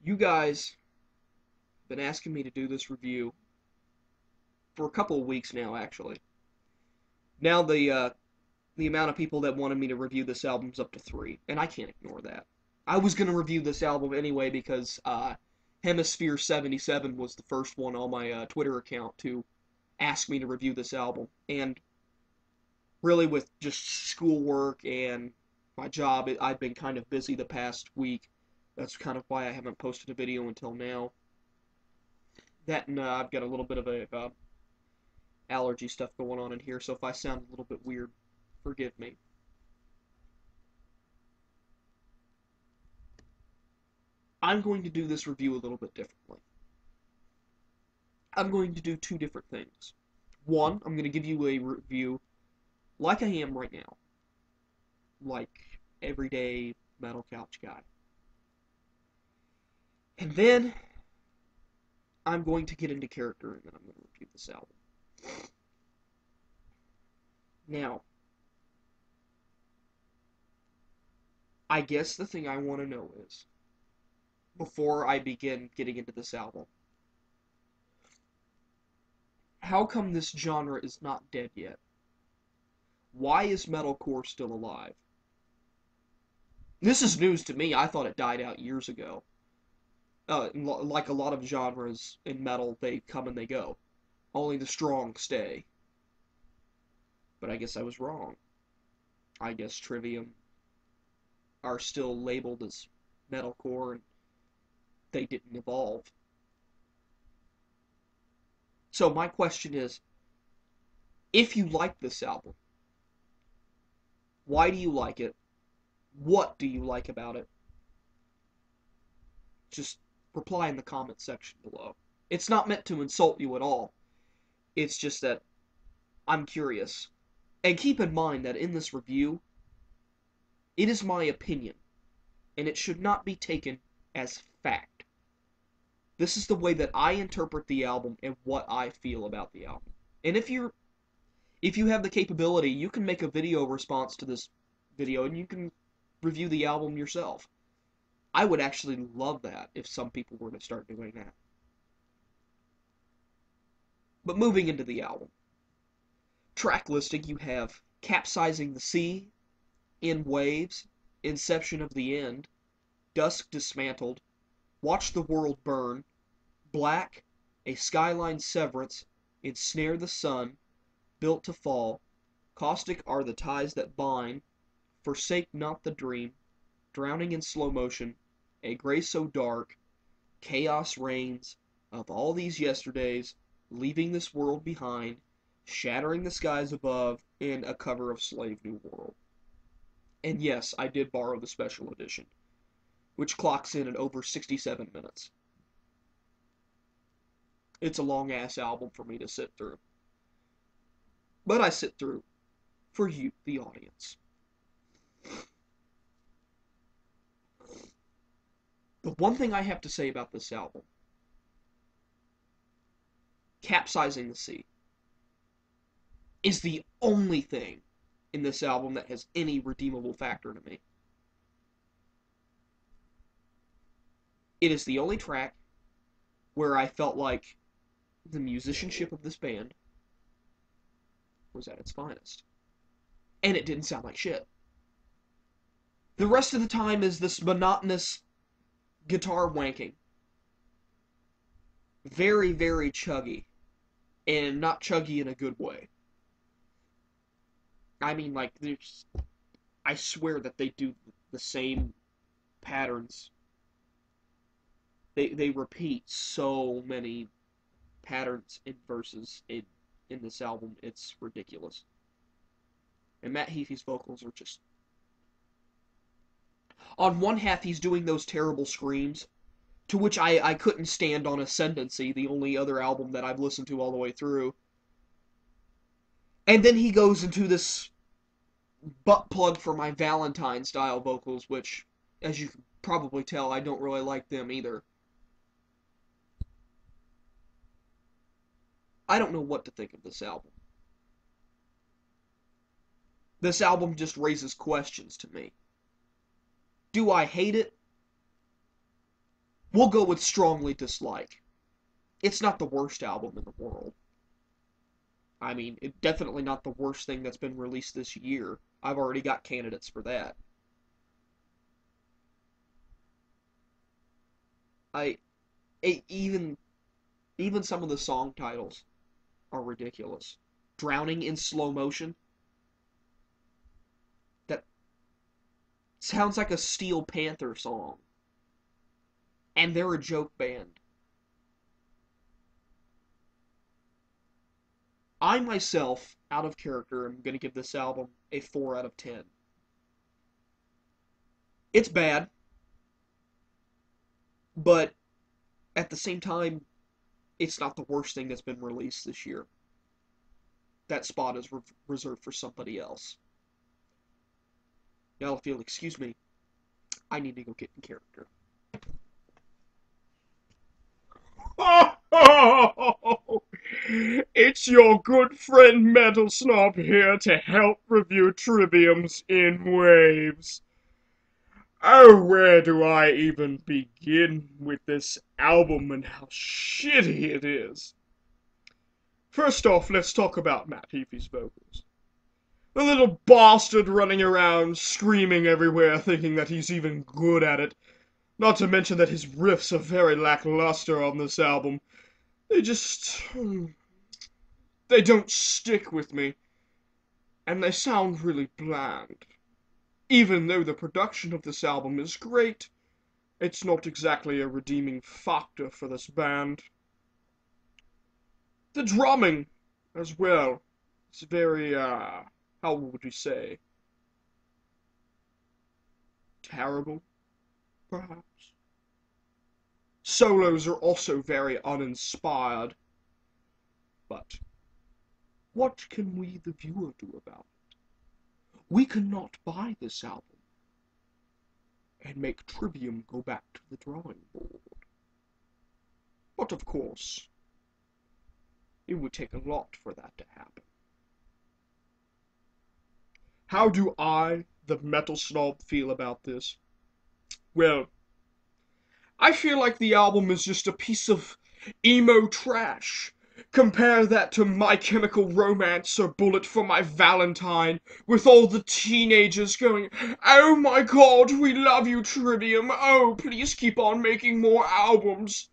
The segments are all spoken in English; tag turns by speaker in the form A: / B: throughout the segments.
A: You guys have been asking me to do this review for a couple of weeks now, actually. Now the amount of people that wanted me to review this album's up to 3, and I can't ignore that. I was gonna review this album anyway because Hemisphere 77 was the first one on my Twitter account to ask me to review this album, and really with just schoolwork and my job, I've been kind of busy the past week. That's kind of why I haven't posted a video until now. That and I've got a little bit of a allergy stuff going on in here, so if I sound a little bit weird, forgive me. I'm going to do this review a little bit differently. I'm going to do two different things. One, I'm going to give you a review like I am right now, like everyday metal couch guy. And then I'm going to get into character and then I'm going to review this album. Now, I guess the thing I want to know is, before I begin getting into this album, how come this genre is not dead yet? Why is metalcore still alive? This is news to me. I thought it died out years ago. Like a lot of genres in metal, they come and they go. Only the strong stay. But I guess I was wrong. I guess Trivium are still labeled as metalcore and they didn't evolve. So my question is, if you like this album, why do you like it? What do you like about it? Just reply in the comment section below. It's not meant to insult you at all. It's just that I'm curious. And keep in mind that in this review, it is my opinion, and it should not be taken as fact. This is the way that I interpret the album and what I feel about the album. And if you have the capability, you can make a video response to this video and you can review the album yourself. I would actually love that if some people were to start doing that. But moving into the album. Track listing, you have Capsizing the Sea, In Waves, Inception of the End, Dusk Dismantled, Watch the World Burn, Black, A Skyline Severance, Ensnare the Sun, Built to Fall, Caustic Are the Ties That Bind, Forsake Not the Dream, Drowning in Slow Motion, A Grace So Dark, Chaos Reigns, Of All These Yesterdays, Leaving This World Behind, Shattering the Skies Above, and a cover of Slave New World. And yes, I did borrow the special edition, which clocks in at over 67 minutes. It's a long-ass album for me to sit through. But I sit through for you, the audience. The one thing I have to say about this album, Capsizing the Sea, is the only thing in this album that has any redeemable factor to me. It is the only track where I felt like the musicianship of this band was at its finest. And it didn't sound like shit. The rest of the time is this monotonous guitar wanking. Very, very chuggy. And not chuggy in a good way. I mean, like, I swear that they do the same patterns. They repeat so many patterns in verses in this album. It's ridiculous. And Matt Heafy's vocals are just... On one half, he's doing those terrible screams, to which I couldn't stand on Ascendancy, the only other album that I've listened to all the way through. And then he goes into this butt plug for my Valentine style vocals, which, as you can probably tell, I don't really like them either. I don't know what to think of this album. This album just raises questions to me. Do I hate it? We'll go with strongly dislike. It's not the worst album in the world. I mean, it's definitely not the worst thing that's been released this year. I've already got candidates for that. I even some of the song titles are ridiculous. Drowning in Slow Motion. That sounds like a Steel Panther song. And they're a joke band. I myself, out of character, am going to give this album a 4 out of 10. It's bad, but at the same time, it's not the worst thing that's been released this year. That spot is reserved for somebody else. Now, if you'll excuse me, I need to go get in character.
B: It's your good friend Metal Snob here to help review Trivium's In Waves. Oh, where do I even begin with this album and how shitty it is? First off, let's talk about Matt Heafy's vocals. The little bastard running around screaming everywhere thinking that he's even good at it. Not to mention that his riffs are very lackluster on this album. They just... they don't stick with me. And they sound really bland. Even though the production of this album is great, it's not exactly a redeeming factor for this band. The drumming, as well, is very, how would you say? Terrible, perhaps? Solos are also very uninspired. But what can we, the viewer, do about it? We cannot buy this album and make Trivium go back to the drawing board. But of course, it would take a lot for that to happen. How do I, the Metal Snob, feel about this? Well, I feel like the album is just a piece of emo trash. Compare that to My Chemical Romance or Bullet for My Valentine, with all the teenagers going, "Oh my god, we love you, Trivium. Oh, please keep on making more albums."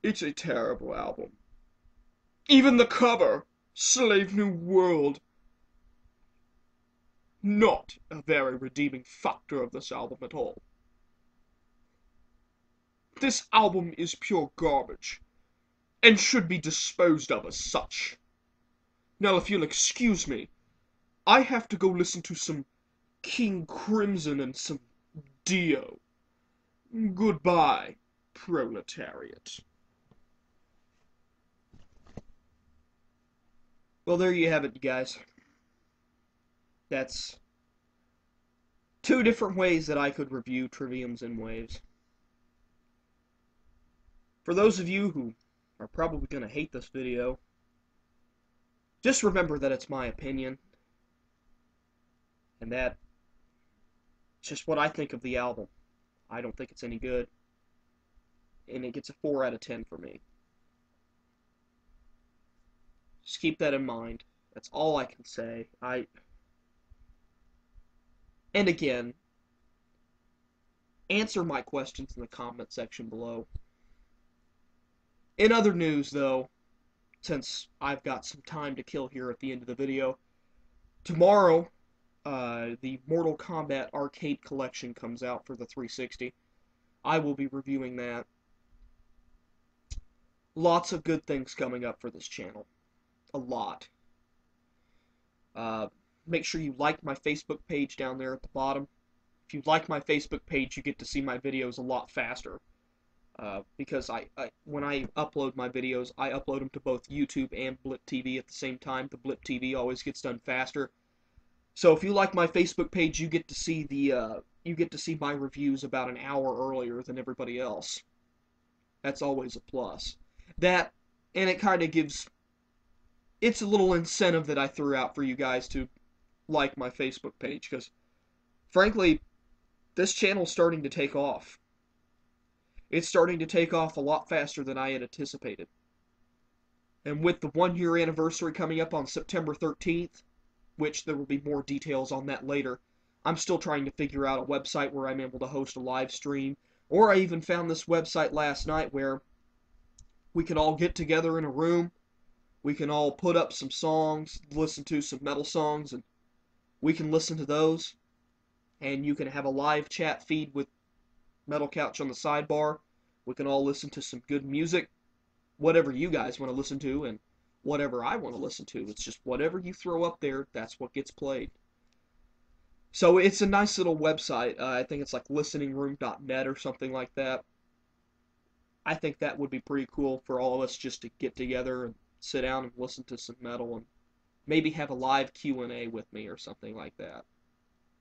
B: It's a terrible album. Even the cover, Slave New World, not a very redeeming factor of this album at all. This album is pure garbage, and should be disposed of as such. Now, if you'll excuse me, I have to go listen to some King Crimson and some Dio. Goodbye, proletariat.
A: Well, there you have it, you guys. That's 2 different ways that I could review Trivium's In Waves. For those of you who are probably going to hate this video, just remember that it's my opinion, and that it's just what I think of the album. I don't think it's any good, and it gets a 4 out of 10 for me. Just keep that in mind. That's all I can say. And again, answer my questions in the comment section below. In other news, though, since I've got some time to kill here at the end of the video, tomorrow, the Mortal Kombat Arcade Collection comes out for the 360. I will be reviewing that. Lots of good things coming up for this channel. A lot. Make sure you like my Facebook page down there at the bottom. If you like my Facebook page, you get to see my videos a lot faster. Because when I upload my videos, I upload them to both YouTube and Blip TV at the same time. The Blip TV always gets done faster. So if you like my Facebook page, you get to see my reviews about an hour earlier than everybody else. That's always a plus. That, and it kind of gives, it's a little incentive that I threw out for you guys to like my Facebook page, because frankly, this channel's starting to take off. It's starting to take off a lot faster than I had anticipated. And with the 1 year anniversary coming up on September 13th, which there will be more details on that later, I'm still trying to figure out a website where I'm able to host a live stream. Or I even found this website last night where we can all get together in a room, we can all put up some songs, listen to some metal songs, and we can listen to those. And you can have a live chat feed with Metal Couch on the sidebar. We can all listen to some good music, whatever you guys want to listen to, and whatever I want to listen to. It's just whatever you throw up there, that's what gets played. So it's a nice little website. I think it's like listeningroom.net or something like that. I think that would be pretty cool for all of us just to get together and sit down and listen to some metal and maybe have a live Q&A with me or something like that.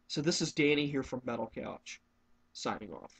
A: So this is Danny here from Metal Couch, signing off.